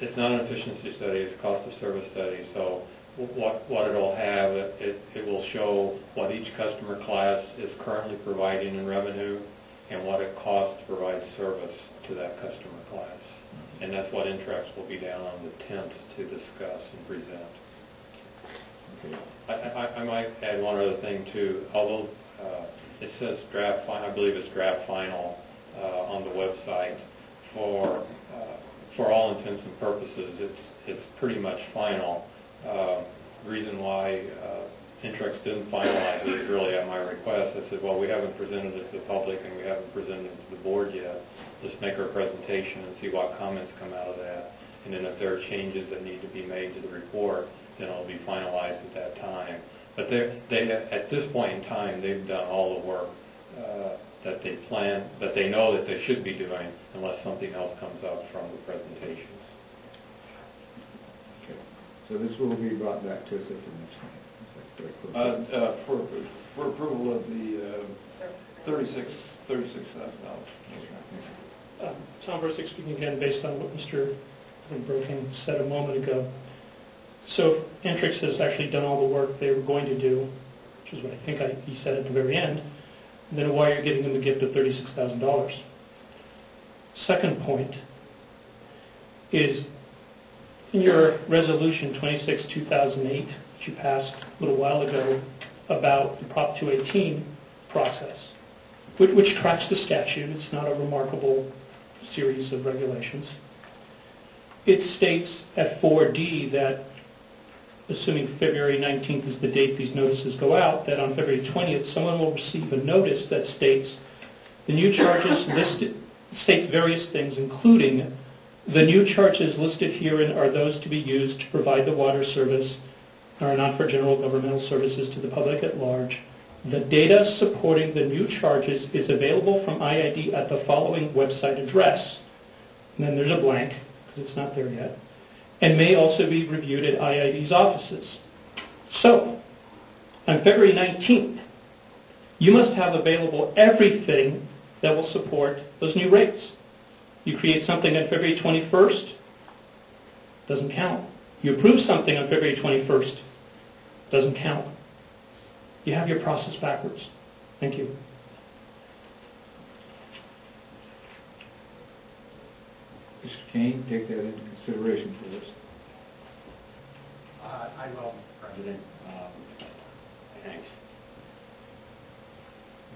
it's not an efficiency study, it's a cost of service study. So what it'll have, it will show what each customer class is currently providing in revenue and what it costs to provide service to that customer class. And that's what Intrex will be down on the 10th to discuss and present. Okay. I might add one other thing too. Although it says draft final, I believe it's draft final on the website. For all intents and purposes, it's pretty much final. Reason why Intrex didn't finalize it is really at my request. I said, well, we haven't presented it to the public and we haven't presented it to the board yet. Let's make our presentation and see what comments come out of that. And then if there are changes that need to be made to the report, then it'll be finalized at that time. But they at this point in time, they've done all the work that they plan, that they know that they should be doing, unless something else comes up from the presentations. Okay. So this will be brought back to us at the next meeting. For approval of the $36,000. Tom Bursick speaking again based on what Mr. Broken said a moment ago. So Intrex has actually done all the work they were going to do, which is what I think he said at the very end. And then why you're getting them a gift of $36,000. Second point is in your resolution 26/2008 that you passed a little while ago about the Prop 218 process, which tracks the statute. It's not a remarkable series of regulations. It states at 4D that, assuming February 19th is the date these notices go out, that on February 20th someone will receive a notice that states the new charges listed, states various things, including the new charges listed herein are those to be used to provide the water service and are not for general governmental services to the public at large. The data supporting the new charges is available from IID at the following website address. And then there's a blank, because it's not there yet, and may also be reviewed at IID's offices. So, on February 19th, you must have available everything that will support those new rates. You create something on February 21st, doesn't count. You approve something on February 21st, doesn't count. You have your process backwards. Thank you. Mr. Kane, take that into consideration for us. I will, Mr. President. Thanks.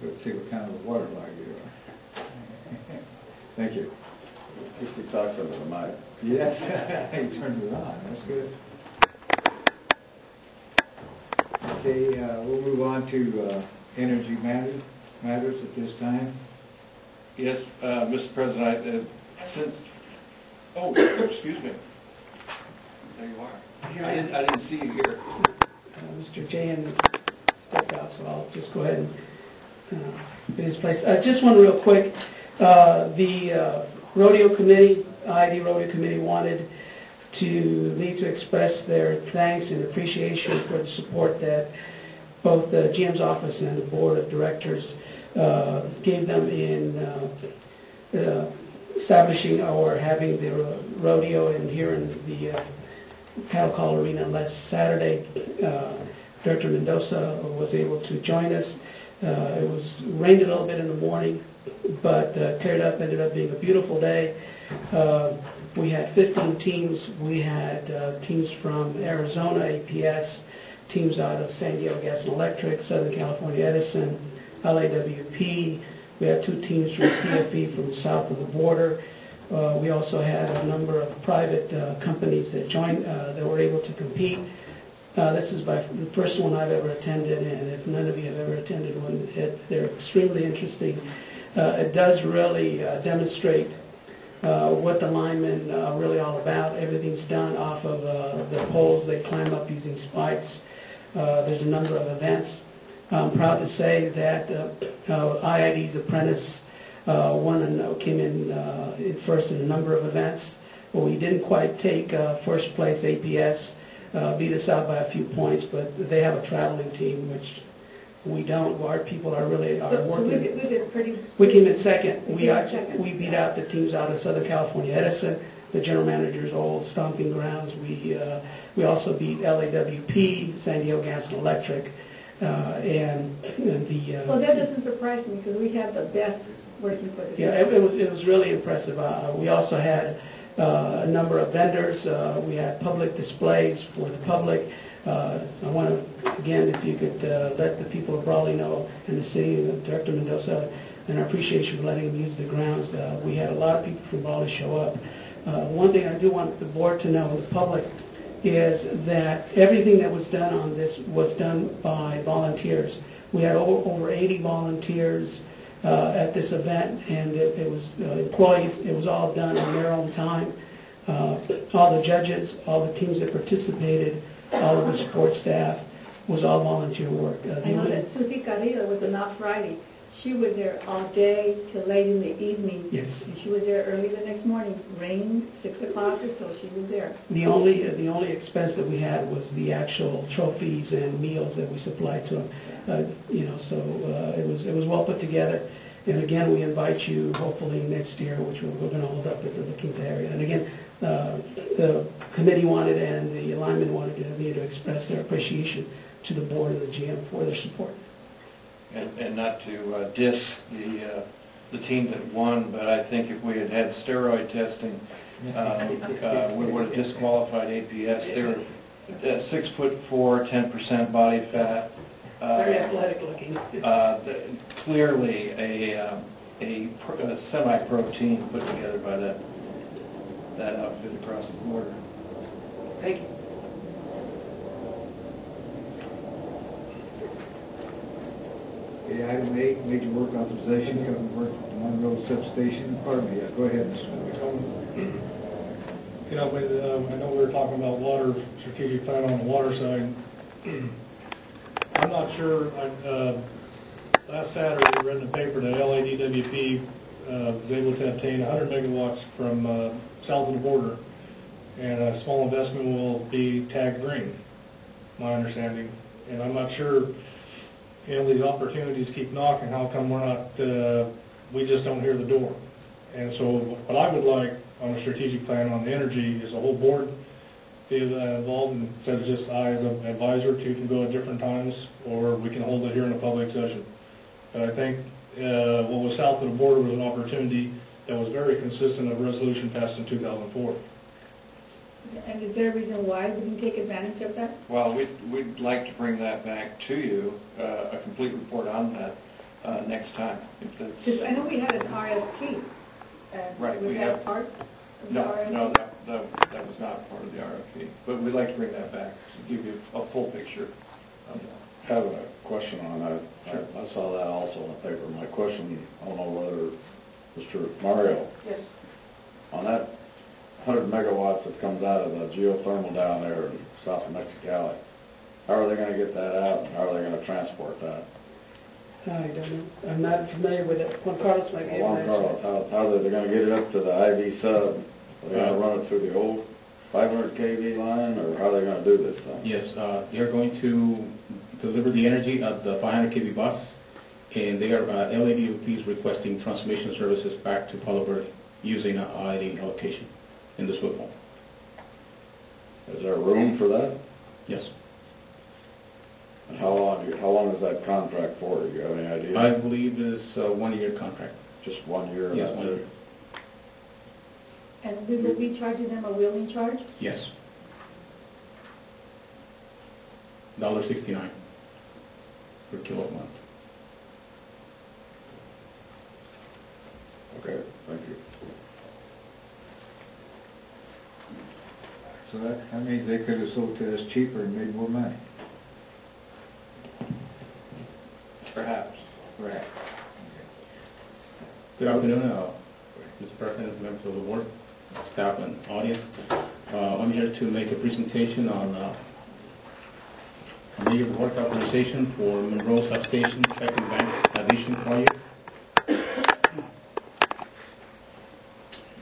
Let's see what kind of a water log you are. Thank you. At least he talks over the mic. Yes, he turns it on. That's good. Okay, we'll move on to energy matters at this time. Yes, Mr. President, since... Oh, excuse me. There you are. I didn't see you here. Mr. Jan stepped out, so I'll just go ahead and get his place. Just one real quick. The rodeo committee, ID rodeo committee, wanted to express their thanks and appreciation for the support that both the GM's office and the board of directors gave them in establishing or having the rodeo here in the cattle call arena last Saturday. Director Mendoza was able to join us. It was rained a little bit in the morning, but cleared up, ended up being a beautiful day. We had 15 teams. We had teams from Arizona, APS, teams out of San Diego Gas and Electric, Southern California Edison, LAWP. We had 2 teams from CFE from south of the border. We also had a number of private companies that joined, that were able to compete. This is the first one I've ever attended, and if none of you have ever attended one, they're extremely interesting. It does really demonstrate what the linemen are really all about. Everything's done off of the poles. They climb up using spikes. There's a number of events. I'm proud to say that IID's apprentice came in first in a number of events. Well, we didn't quite take first place. APS beat us out by a few points, but they have a traveling team, which we don't. Our people are really working. We came in second. We beat out the teams out of Southern California Edison, the general manager's old stomping grounds. We also beat LAWP, San Diego Gas and Electric, and the. Well, that doesn't surprise me because we have the best working for the city. Yeah, it was really impressive. We also had a number of vendors. We had public displays for the public. I want to, again, if you could let the people of Raleigh know, and the city, and Director Mendoza, and our appreciation for letting them use the grounds. We had a lot of people from Raleigh show up. One thing I do want the board to know, and the public, is that everything that was done on this was done by volunteers. We had over 80 volunteers at this event, and it was employees. It was all done on their own time. All the judges, all the teams that participated, all of the support staff, was all volunteer work. I know that Susie Carrillo was not Friday. She was there all day till late in the evening. Yes. And she was there early the next morning. Rain, 6 o'clock or so, she was there. The only expense that we had was the actual trophies and meals that we supplied to them. So it was well put together. And again, we invite you, hopefully next year, which we're going to hold up at the La Quinta area. And again, the committee wanted and the alignment wanted me to express their appreciation to the board and the GM for their support. And not to diss the team that won, but I think if we had had steroid testing, we would have disqualified APS. They were 6'4", 10% body fat. Very athletic looking. Clearly a semi-pro team put together by that outfit across the border. Thank you. Okay, item 8, major work authorization, covering work at the Monroe substation. Pardon me, go ahead, Mr. Miller. You know, I know we were talking about water, strategic plan on the water side. I'm not sure, last Saturday I read in the paper that LADWP was able to obtain 100 megawatts from south of the border, and a small investment will be tagged green, my understanding. And I'm not sure, these opportunities keep knocking, how come we're not, we just don't hear the door. And so what I would like on a strategic plan on the energy is a whole board be involved, instead of just I as an advisor. Two can go at different times, or we can hold it here in a public session. But I think what was south of the border was an opportunity that was very consistent of a resolution passed in 2004. And is there a reason why we didn't take advantage of that? Well, we'd like to bring that back to you, a complete report on that next time. Because I know we had an RFP. Right, Was we that have- part of the No, RFP? no, that was not part of the RFP, but we'd like to bring that back to give you a full picture of that. I have a question on that. Sure. I saw that also in the paper. My question, I don't know whether, Mr. Mario, Yes. on that 100 megawatts that comes out of the geothermal down there in south of Mexicali, how are they going to get that out, and how are they going to transport that? I don't know. I'm not familiar with it. Juan Carlos might be able to Juan answer. Carlos, how are they going to get it up to the IV sub? Are they going to run it through the old 500 kV line, or how are they going to do this thing? Yes, they are going to deliver the energy at the 500 kV bus, and they are LADWP is requesting transmission services back to Palo Verde using an ID location in the SWIP home. Is there room for that? Yes. And how long is that contract for? Do you have any idea? I believe it's a 1-year contract. Just 1 year? and Yes, that's 1 it? year. And we will be charging them a wheeling charge? Yes. $1.69 per kilowatt month. Okay, thank you. So that means they could have sold to us cheaper and made more money. Perhaps. Right. Good afternoon, Mr. President, members of the board, staff, and audience. I'm here to make a presentation on a major work authorization for Monroe Substation Second Bank Addition project.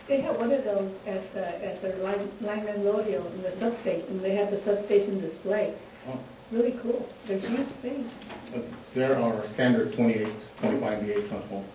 They have one of those at the lineman rodeo in the substation. They have the substation display. Oh. Really cool. They're huge things. There are standard 28, 25 VA transformers.